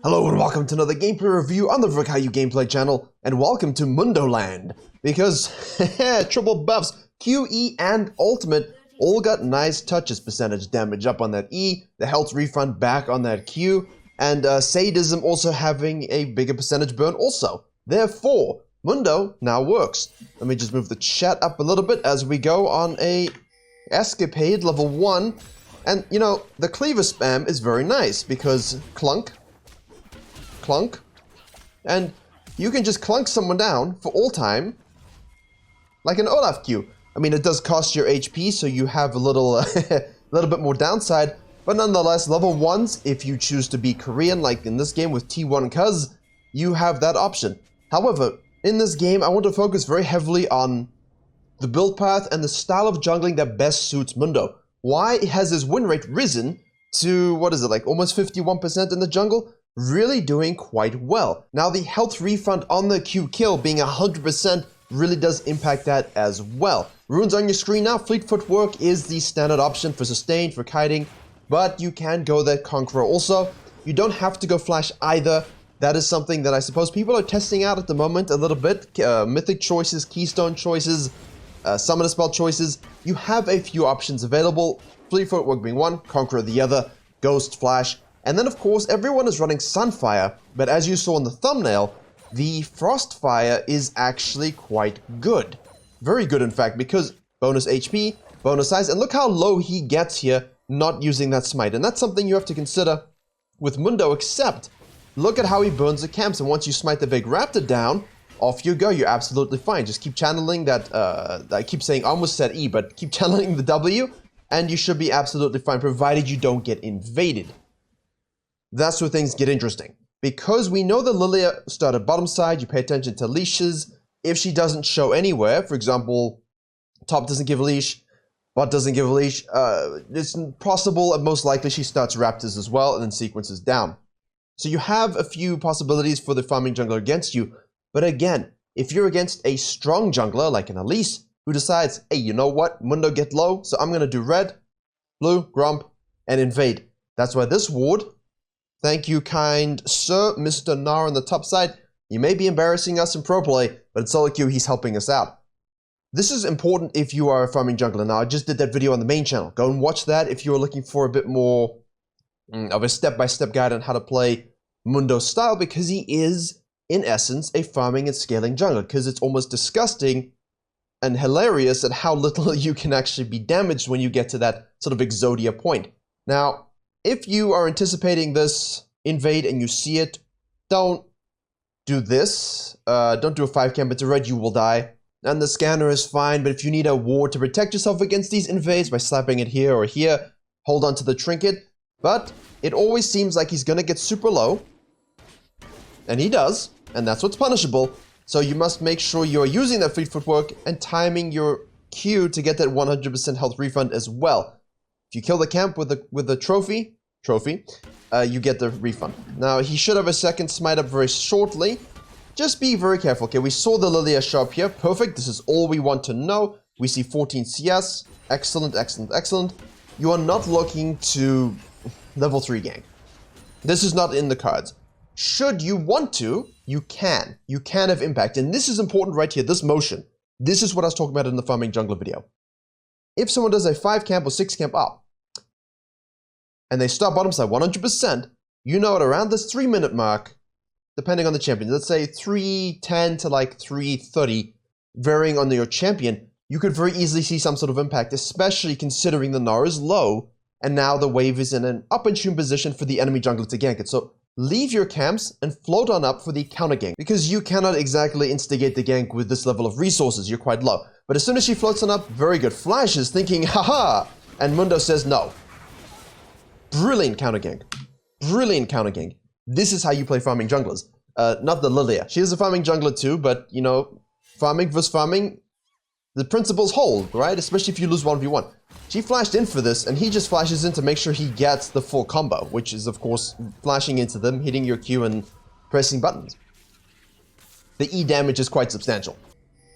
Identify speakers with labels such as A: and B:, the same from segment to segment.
A: Hello and welcome to another gameplay review on the Virkayu gameplay channel, and welcome to Mundo land. Because, triple buffs, Q, E, and ultimate all got nice touches, percentage damage up on that E, the health refund back on that Q, and sadism also having a bigger percentage burn also. Therefore, Mundo now works. Let me just move the chat up a little bit as we go on a escapade level 1. And, you know, the Cleaver spam is very nice because clunk, clunk, and you can just clunk someone down for all time, like an Olaf Q. I mean, it does cost your HP, so you have a little, little bit more downside, but nonetheless, level 1s, if you choose to be Korean, like in this game with T1 Cuz, you have that option. However, in this game, I want to focus very heavily on the build path and the style of jungling that best suits Mundo. Why has his win rate risen to, what is it, like almost 51% in the jungle? Really doing quite well. Now the health refund on the Q kill being 100% really does impact that as well. Runes on your screen now. Fleet footwork is the standard option for sustain, for kiting, but you can go that Conqueror also. You don't have to go flash either. That is something that I suppose people are testing out at the moment a little bit. Mythic choices, keystone choices, summoner spell choices. You have a few options available. Fleet footwork being one, Conqueror the other, Ghost, Flash. And then, of course, everyone is running Sunfire, but as you saw in the thumbnail, the Frostfire is actually quite good. Very good, in fact, because bonus HP, bonus size, and look how low he gets here not using that smite. And that's something you have to consider with Mundo, except look at how he burns the camps, and once you smite the big raptor down, off you go, you're absolutely fine. Just keep channeling that, I keep saying, I almost said E, but keep channeling the W, and you should be absolutely fine, provided you don't get invaded. That's where things get interesting. Because we know that Lilia started bottom side, you pay attention to leashes. If she doesn't show anywhere, for example, top doesn't give a leash, bot doesn't give a leash, it's possible and most likely she starts raptors as well and then sequences down. So you have a few possibilities for the farming jungler against you, but again, if you're against a strong jungler like an Elise who decides, hey, you know what, Mundo get low, so I'm gonna do red, blue, grump, and invade. That's why this ward, thank you, kind sir, Mr. Nar on the top side. You may be embarrassing us in pro play, but in solo queue, he's helping us out. This is important if you are a farming jungler. Now, I just did that video on the main channel. Go and watch that if you're looking for a bit more of a step-by-step guide on how to play Mundo style, because he is, in essence, a farming and scaling jungler, because it's almost disgusting and hilarious at how little you can actually be damaged when you get to that sort of Exodia point. Now, if you are anticipating this invade and you see it, don't do this. Don't do a 5 camp into red, you will die. And the scanner is fine, but if you need a ward to protect yourself against these invades by slapping it here or here, hold on to the trinket. But it always seems like he's gonna get super low. And he does, and that's what's punishable. So you must make sure you're using that fleet footwork and timing your Q to get that 100% health refund as well. If you kill the camp with the trophy, you get the refund. Now, he should have a second smite up very shortly. Just be very careful. Okay, we saw the Lilia show up here. Perfect. This is all we want to know. We see 14 CS. Excellent, excellent, excellent. You are not looking to level 3 gank. This is not in the cards. Should you want to, you can. You can have impact. And this is important right here, this motion. This is what I was talking about in the farming jungler video. If someone does a 5 camp or 6 camp up, and they start bottom side 100%, you know at around this 3-minute mark, depending on the champion, let's say 3:10 to like 3:30, varying on your champion, you could very easily see some sort of impact, especially considering the Gnar is low, and now the wave is in an up-and-tune position for the enemy jungler to gank it. So leave your camps and float on up for the counter-gank, because you cannot exactly instigate the gank with this level of resources, you're quite low. But as soon as she floats on up, very good. Flash is thinking, haha, and Mundo says no. Brilliant counter-gank. Brilliant counter-gank. This is how you play farming junglers. Not the Lilia. She is a farming jungler too, but, you know, farming versus farming, the principles hold, right? Especially if you lose 1v1. She flashed in for this, and he just flashes in to make sure he gets the full combo, which is, of course, flashing into them, hitting your Q, and pressing buttons. The E damage is quite substantial.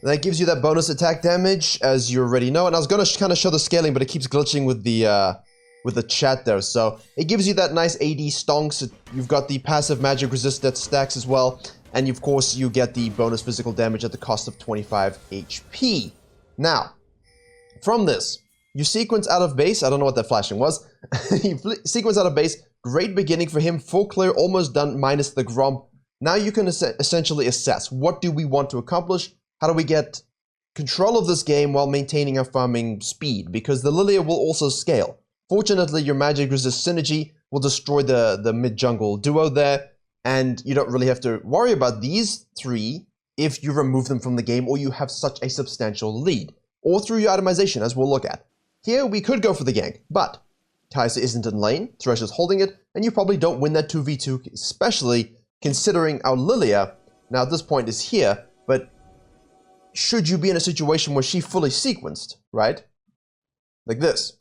A: That gives you that bonus attack damage, as you already know. And I was going to kind of show the scaling, but it keeps glitching with the with the chat there. So it gives you that nice AD stonks. You've got the passive magic resist that stacks as well. And of course, you get the bonus physical damage at the cost of 25 HP. Now, from this, you sequence out of base. I don't know what that flashing was. You sequence out of base. Great beginning for him. Full clear, almost done, minus the Gromp. Now you can essentially assess, what do we want to accomplish? How do we get control of this game while maintaining our farming speed? Because the Lilia will also scale. Fortunately, your magic resist synergy will destroy the mid-jungle duo there, and you don't really have to worry about these three if you remove them from the game or you have such a substantial lead, or through your itemization, as we'll look at. Here, we could go for the gank, but Kai'Sa isn't in lane, Thresh is holding it, and you probably don't win that 2v2, especially considering our Lilia, now at this point, is here, but should you be in a situation where she fully sequenced, right? Like this.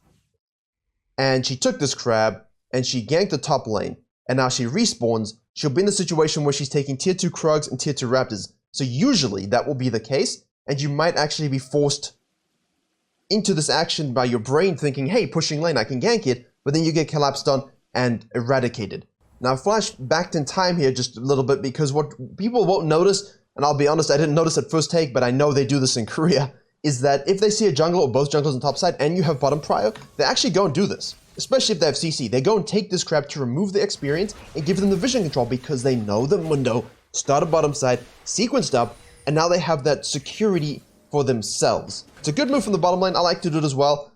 A: And she took this crab, and she ganked the top lane, and now she respawns, she'll be in the situation where she's taking tier 2 Krugs and tier 2 Raptors. So usually that will be the case, and you might actually be forced into this action by your brain thinking, hey, pushing lane, I can gank it, but then you get collapsed on and eradicated. Now flash back in time here just a little bit, because what people won't notice, and I'll be honest, I didn't notice at first take, but I know they do this in Korea, is that if they see a jungle or both jungles on top side and you have bottom prio, they actually go and do this. Especially if they have CC. They go and take this crab to remove the experience and give them the vision control because they know that Mundo started bottom side, sequenced up, and now they have that security for themselves. It's a good move from the bottom lane. I like to do it as well.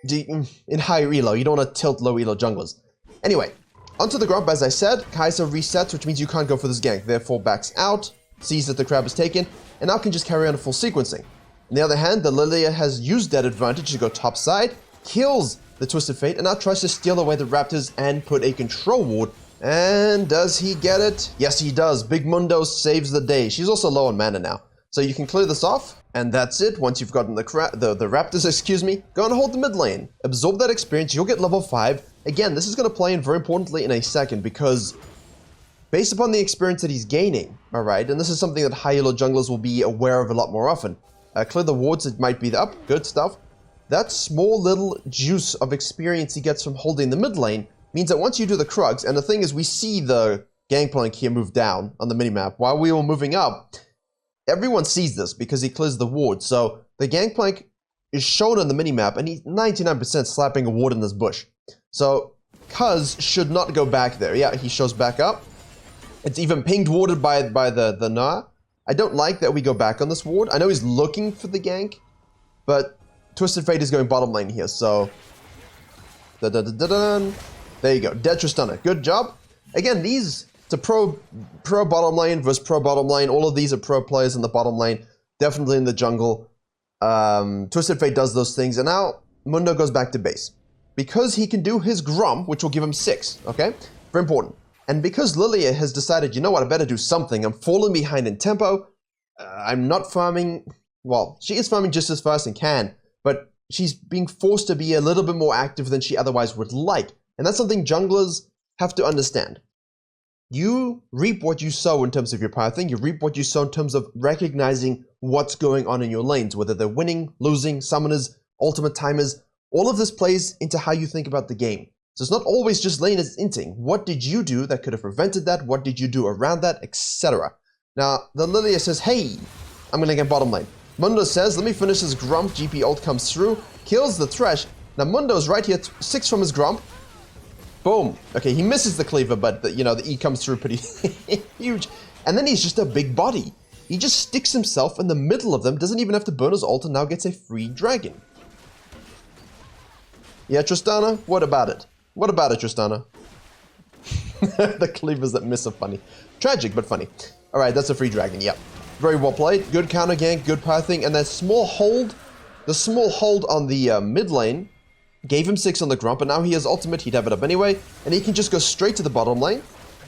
A: In higher elo, you don't want to tilt low elo junglers. Anyway, onto the Gromp, as I said, Kai'Sa resets, which means you can't go for this gank. Therefore backs out, sees that the crab is taken, and now can just carry on a full sequencing. On the other hand, the Lilia has used that advantage to go top side, kills the Twisted Fate, and now tries to steal away the Raptors and put a control ward. And does he get it? Yes, he does. Big Mundo saves the day. She's also low on mana now. So you can clear this off, and that's it. Once you've gotten the Raptors, excuse me, go and hold the mid lane. Absorb that experience, you'll get level 5. Again, this is going to play in very importantly in a second, because based upon the experience that he's gaining, alright, and this is something that high elo junglers will be aware of a lot more often. Clear the wards, it might be the up, good stuff. That small little juice of experience he gets from holding the mid lane means that once you do the Krugs, and the thing is we see the Gangplank here move down on the minimap while we were moving up, everyone sees this because he clears the ward. So the Gangplank is shown on the minimap and he's 99% slapping a ward in this bush. So Cuz should not go back there. Yeah, he shows back up. It's even pinged warded by the Na. I don't like that we go back on this ward. I know he's looking for the gank, but Twisted Fate is going bottom lane here, so there you go. Dead Tristana. Good job. Again, these, it's a pro bottom lane versus pro bottom lane. All of these are pro players in the bottom lane. Definitely in the jungle. Twisted Fate does those things, and now Mundo goes back to base. Because he can do his Gromp, which will give him 6, okay? Very important. And because Lilia has decided, you know what, I better do something. I'm falling behind in tempo. I'm not farming, well, she is farming just as fast and can, but she's being forced to be a little bit more active than she otherwise would like. And that's something junglers have to understand. You reap what you sow in terms of your power thing. You reap what you sow in terms of recognizing what's going on in your lanes, whether they're winning, losing, summoners, ultimate timers. All of this plays into how you think about the game. So it's not always just lane as inting. What did you do that could have prevented that? What did you do around that? Etc. Now, the Lilia says, hey, I'm going to get bottom lane. Mundo says, let me finish this Gromp. GP ult comes through, kills the Thresh. Now Mundo's right here, 6 from his Gromp. Boom. Okay, he misses the Cleaver, but the E comes through pretty huge. And then he's just a big body. He just sticks himself in the middle of them, doesn't even have to burn his ult, and now gets a free dragon. Yeah, Tristana, what about it? What about it, Tristana? The Cleavers that miss are funny. Tragic, but funny. Alright, that's a free dragon, yep. Very well played. Good counter gank, good power thing, and that small hold, the small hold on the mid lane gave him 6 on the Gromp, and now he has ultimate, he'd have it up anyway, and he can just go straight to the bottom lane.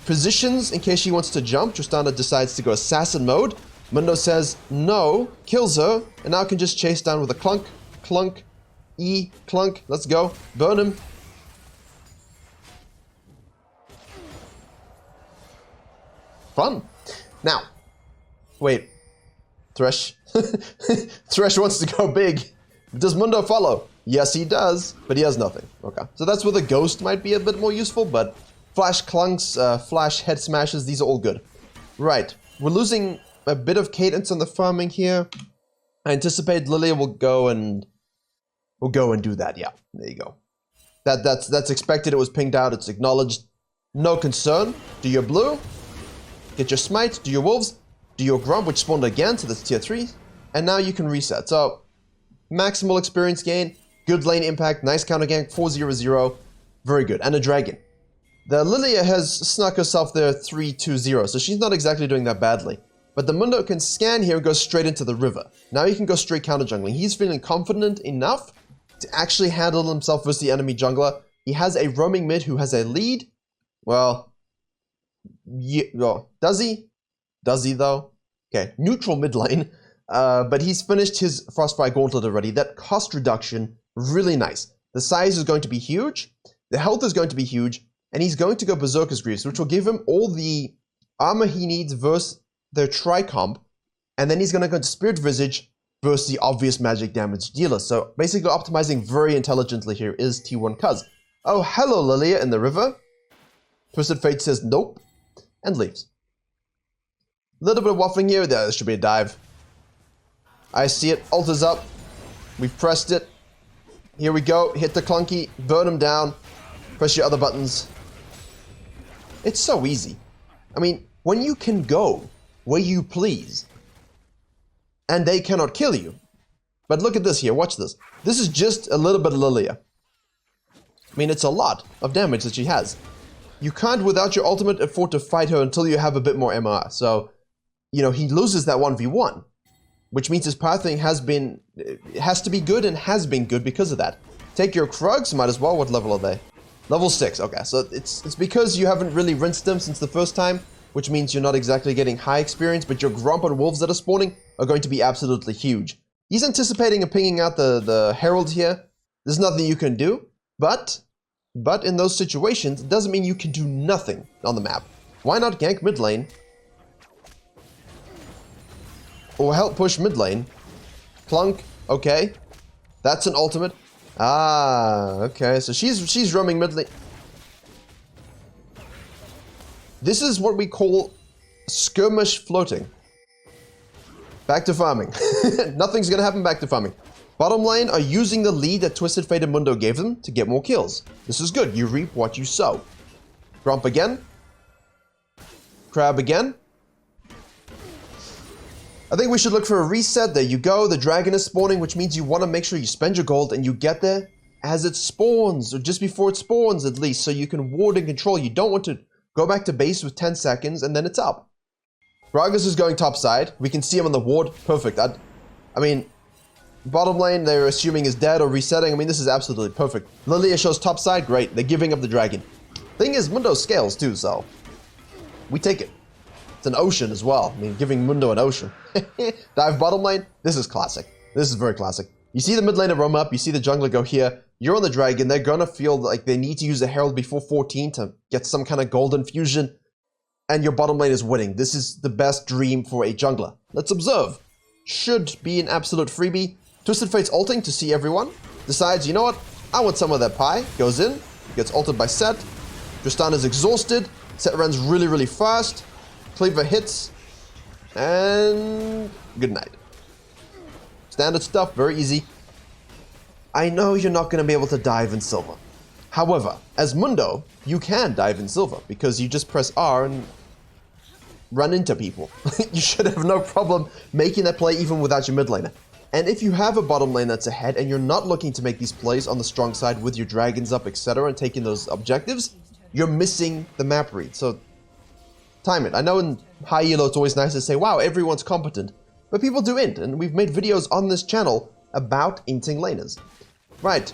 A: Positions in case she wants to jump. Tristana decides to go assassin mode. Mundo says no, kills her, and now can just chase down with a clunk, clunk, E, clunk, let's go, burn him. Fun. Now, wait, Thresh. Thresh wants to go big. Does Mundo follow? Yes, he does, but he has nothing. Okay, so that's where the ghost might be a bit more useful, but flash clunks, flash head smashes, these are all good. Right, we're losing a bit of cadence on the farming here. I anticipate Lilia will go and do that. Yeah, there you go. That's expected. It was pinged out. It's acknowledged. No concern. Do your blue. Get your smite. Do your wolves. Do your grump, which spawned again. So that's tier 3. And now you can reset. So maximal experience gain. Good lane impact. Nice counter gank. 4-0-0. Very good. And a dragon. The Lilia has snuck herself there 3-2-0. So she's not exactly doing that badly. But the Mundo can scan here and go straight into the river. Now he can go straight counter jungling. He's feeling confident enough to actually handle himself versus the enemy jungler. He has a roaming mid who has a lead. Well, yeah, well, does he? Does he though? Okay, neutral mid lane. But he's finished his Frostfire Gauntlet already. That cost reduction, really nice. The size is going to be huge. The health is going to be huge. And he's going to go Berserker's Greaves, which will give him all the armor he needs versus their tri-comp. And then he's going to go into Spirit Visage versus the obvious magic damage dealer. So basically optimizing very intelligently here is T1 Cuz. Oh, hello Lilia in the river. Twisted Fate says nope and leaves. A little bit of waffling here. There should be a dive. I see it. Ult is up. We've pressed it. Here we go. Hit the clunky. Burn him down. Press your other buttons. It's so easy. I mean, when you can go where you please and they cannot kill you. But look at this here, watch this. This is just a little bit of Lilia. I mean, it's a lot of damage that she has. You can't, without your ultimate, afford to fight her until you have a bit more MR. So, you know, he loses that 1v1. Which means his pathing has to be good and has been good because of that. Take your Krugs, might as well. What level are they? Level 6, okay. So it's because you haven't really rinsed them since the first time, which means you're not exactly getting high experience, but your Grump and Wolves that are spawning are going to be absolutely huge. He's anticipating and pinging out the Herald here. There's nothing you can do, but in those situations, it doesn't mean you can do nothing on the map. Why not gank mid lane? Or help push mid lane. Plunk, okay. That's an ultimate. Ah, okay, so she's roaming mid lane. This is what we call skirmish floating. Back to farming. Nothing's gonna happen back to farming. Bottom lane are using the lead that Twisted Fate and Mundo gave them to get more kills. This is good. You reap what you sow. Grump again. Crab again. I think we should look for a reset. There you go. The dragon is spawning, which means you want to make sure you spend your gold and you get there as it spawns, or just before it spawns at least, so you can ward and control. You don't want to go back to base with 10 seconds and then it's up. Gragas is going top side. We can see him on the ward. Perfect. I mean, bottom lane, they're assuming is dead or resetting. I mean, this is absolutely perfect. Lilia shows top side. Great. They're giving up the dragon. Thing is, Mundo scales too, so we take it. It's an ocean as well. I mean, giving Mundo an ocean. Dive bottom lane. This is classic. This is very classic. You see the mid laner roam up. You see the jungler go here. You're on the dragon. They're going to feel like they need to use a herald before 14 to get some kind of golden fusion. And your bottom lane is winning. This is the best dream for a jungler. Let's observe. Should be an absolute freebie. Twisted Fate's ulting to see everyone. Decides, you know what? I want some of that pie. Goes in. Gets ulted by Set. Tristan is exhausted. Set runs really, really fast. Cleaver hits. And good night. Standard stuff. Very easy. I know you're not going to be able to dive in silver. However, as Mundo, you can dive in silver because you just press R and run into people. You should have no problem making that play even without your mid laner. And if you have a bottom lane that's ahead and you're not looking to make these plays on the strong side with your dragons up, etc., and taking those objectives, you're missing the map read. So time it. I know in high elo it's always nice to say, wow, everyone's competent. But people do int, and we've made videos on this channel about inting laners. Right.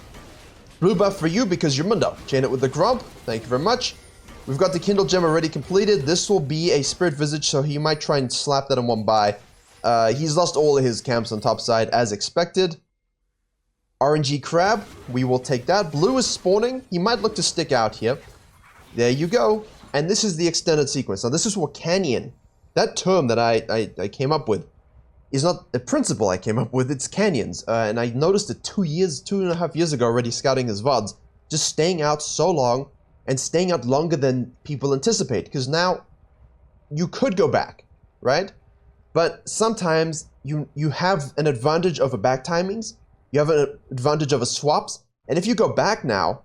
A: Blue buff for you because you're Mundo. Chain it with the Grump. Thank you very much. We've got the Kindle Gem already completed. This will be a Spirit Visage, so he might try and slap that in one buy. He's lost all of his camps on top side as expected. RNG Crab. We will take that. Blue is spawning. He might look to stick out here. There you go. And this is the extended sequence. Now this is what Canyon, that term that I came up with, is not a principle I came up with, it's canyons. And I noticed it 2.5 years ago already scouting his VODs, just staying out so long and staying out longer than people anticipate. Because now you could go back, right? But sometimes you have an advantage over back timings, you have an advantage over swaps, and if you go back now,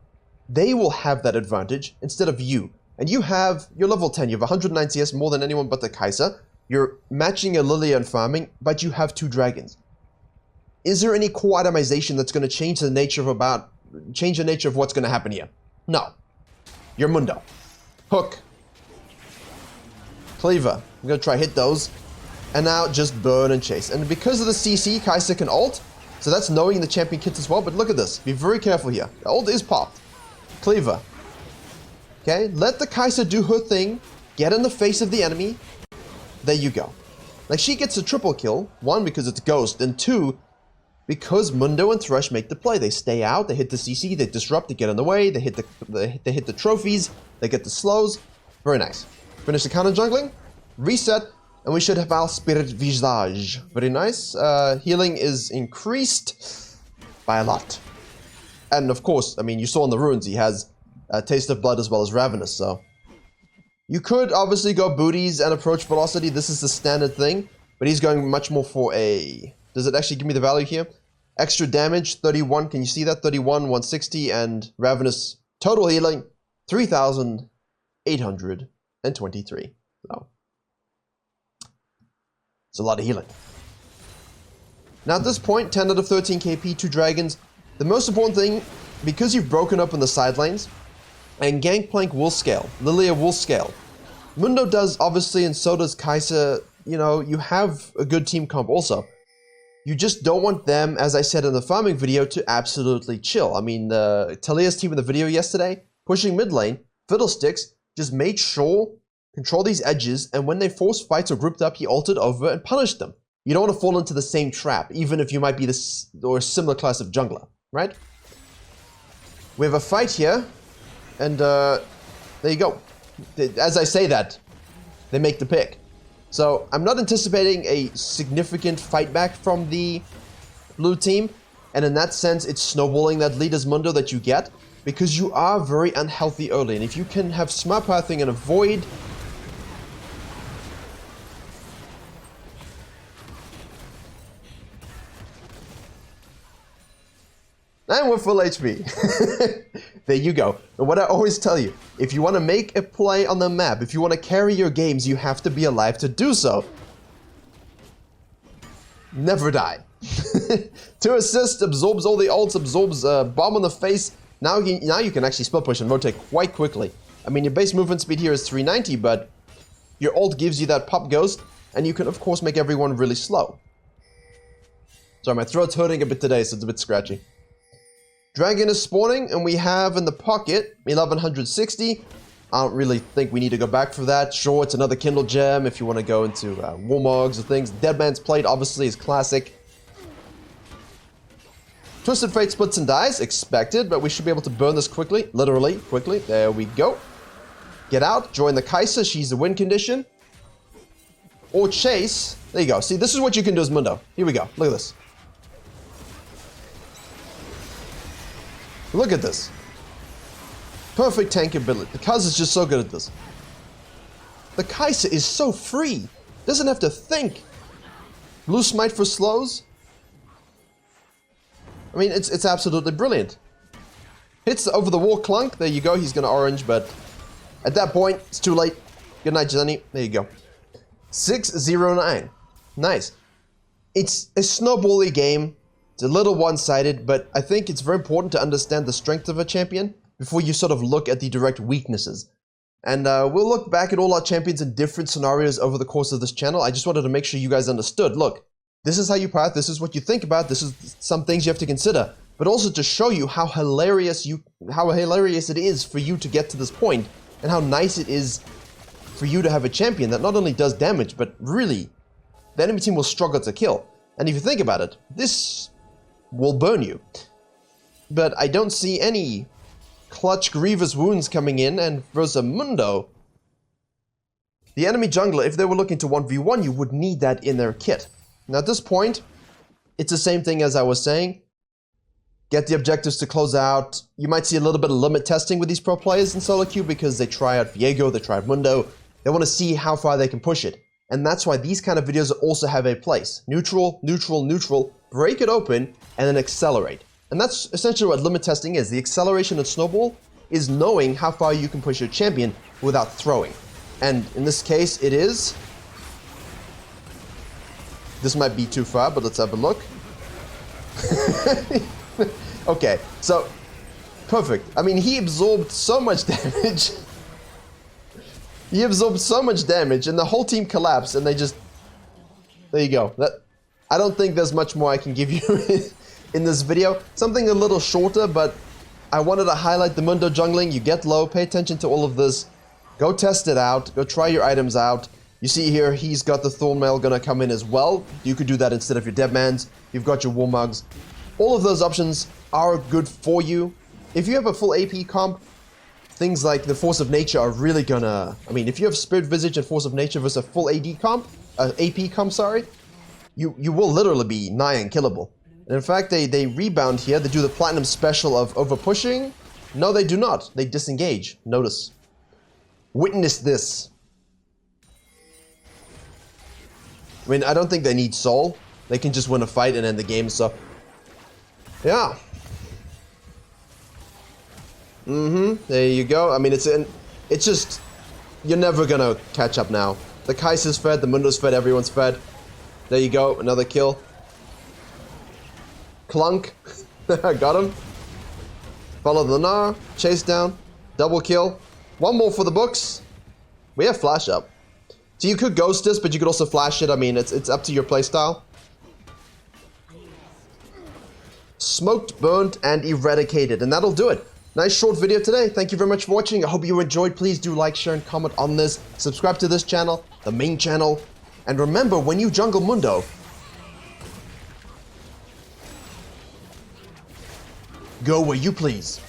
A: they will have that advantage instead of you. And you're level 10, you have 109 CS, more than anyone but the Kai'Sa. You're matching a Lilia in farming, but you have 2 dragons. Is there any core itemization that's going to change the nature of what's going to happen here? No. You're Mundo. Hook. Cleaver. I'm going to try hit those. And now just burn and chase. And because of the CC, Kai'Sa can ult. So that's knowing the champion kits as well. But look at this. Be very careful here. The ult is popped. Cleaver. Okay, let the Kai'Sa do her thing. Get in the face of the enemy. There you go. Like, she gets a triple kill. 1, because it's Ghost. And 2, because Mundo and Thresh make the play. They stay out, they hit the CC, they disrupt, they get in the way, they hit the trophies, they get the slows. Very nice. Finish the counter jungling. Reset. And we should have our Spirit Visage. Very nice. Healing is increased by a lot. And of course, I mean, you saw in the runes, he has a Taste of Blood as well as Ravenous, so... You could obviously go booties and approach velocity. This is the standard thing. But he's going much more for a... Does it actually give me the value here? Extra damage, 31. Can you see that? 31, 160, and Ravenous total healing, 3,823. So... It's a lot of healing. Now at this point, 10 out of 13 KP, 2 dragons. The most important thing, because you've broken up in the side lanes, and Gangplank will scale, Lilia will scale. Mundo does, obviously, and so does Kai'Sa. You know, you have a good team comp also. You just don't want them, as I said in the farming video, to absolutely chill. I mean, Talia's team in the video yesterday, pushing mid lane, Fiddlesticks, just made sure, control these edges, and when they forced fights or grouped up, he ulted over and punished them. You don't want to fall into the same trap, even if you might be this or a similar class of jungler, right? We have a fight here. And there you go. As I say that, they make the pick. So I'm not anticipating a significant fight back from the blue team. And in that sense, it's snowballing that lead as Mundo that you get. Because you are very unhealthy early. And if you can have smart pathing and avoid... And we're full HP. There you go. And what I always tell you, if you want to make a play on the map, if you want to carry your games, you have to be alive to do so. Never die. 2 assists, absorbs all the ults, absorbs bomb on the face. Now you can actually split push and rotate quite quickly. I mean, your base movement speed here is 390, but your ult gives you that pop ghost, and you can, of course, make everyone really slow. Sorry, my throat's hurting a bit today, so it's a bit scratchy. Dragon is spawning, and we have in the pocket 1160. I don't really think we need to go back for that. Sure, it's another Kindle gem if you want to go into Warmogs or things. Deadman's Plate obviously is classic. Twisted Fate splits and dies, expected, but we should be able to burn this quickly. Literally, quickly. There we go. Get out, join the Kai'Sa, she's the win condition. Or chase. There you go. See, this is what you can do as Mundo. Here we go. Look at this. Look at this. Perfect tank ability. The Kai'Sa is just so good at this. The Kai'Sa is so free. Doesn't have to think. Blue Smite for slows. I mean, it's absolutely brilliant. Hits the over the wall clunk. There you go. He's going to orange, but at that point, it's too late. Good night, Jenny. There you go. 609. Nice. It's a snowbally game. It's a little one-sided, but I think it's very important to understand the strength of a champion before you sort of look at the direct weaknesses. And we'll look back at all our champions in different scenarios over the course of this channel. I just wanted to make sure you guys understood. Look, this is how you path, this is what you think about, this is some things you have to consider, but also to show you how hilarious it is for you to get to this point, and how nice it is for you to have a champion that not only does damage, but really, the enemy team will struggle to kill. And if you think about it, this will burn you. But I don't see any clutch grievous wounds coming in, and versus Mundo, the enemy jungler, if they were looking to 1v1, you would need that in their kit. Now at this point, it's the same thing as I was saying. Get the objectives to close out. You might see a little bit of limit testing with these pro players in solo queue because they try out Virkayu, they try out Mundo. They want to see how far they can push it. And that's why these kind of videos also have a place. Neutral, neutral, neutral, break it open, and then accelerate. And that's essentially what limit testing is. The acceleration in Snowball is knowing how far you can push your champion without throwing. And in this case, it is. This might be too far, but let's have a look. Okay, so, perfect. I mean, he absorbed so much damage. He absorbed so much damage, and the whole team collapsed, and they just... There you go. I don't think there's much more I can give you in this video. Something a little shorter, but I wanted to highlight the Mundo jungling. You get low, pay attention to all of this. Go test it out. Go try your items out. You see here, he's got the Thornmail gonna come in as well. You could do that instead of your Deadmans. You've got your Warmugs. All of those options are good for you. If you have a full AP comp, things like the Force of Nature are really gonna... I mean, if you have Spirit Visage and Force of Nature versus a full AD comp, AP comp, sorry, you will literally be nigh unkillable. And in fact, they rebound here. They do the Platinum special of over-pushing. No, they do not. They disengage. Notice. Witness this. I mean, I don't think they need Soul. They can just win a fight and end the game, so... Yeah. There you go. I mean, it's just... You're never gonna catch up now. The Kaiser's fed, the Mundo's fed, everyone's fed. There you go, another kill. Clunk. Got him. Follow the Gnar. Chase down. Double kill. One more for the books. We have flash up. So you could ghost this, but you could also flash it. I mean, it's up to your playstyle. Smoked, burnt, and eradicated. And that'll do it. Nice short video today. Thank you very much for watching. I hope you enjoyed. Please do like, share, and comment on this. Subscribe to this channel, the main channel. And remember, when you jungle Mundo, go where you please.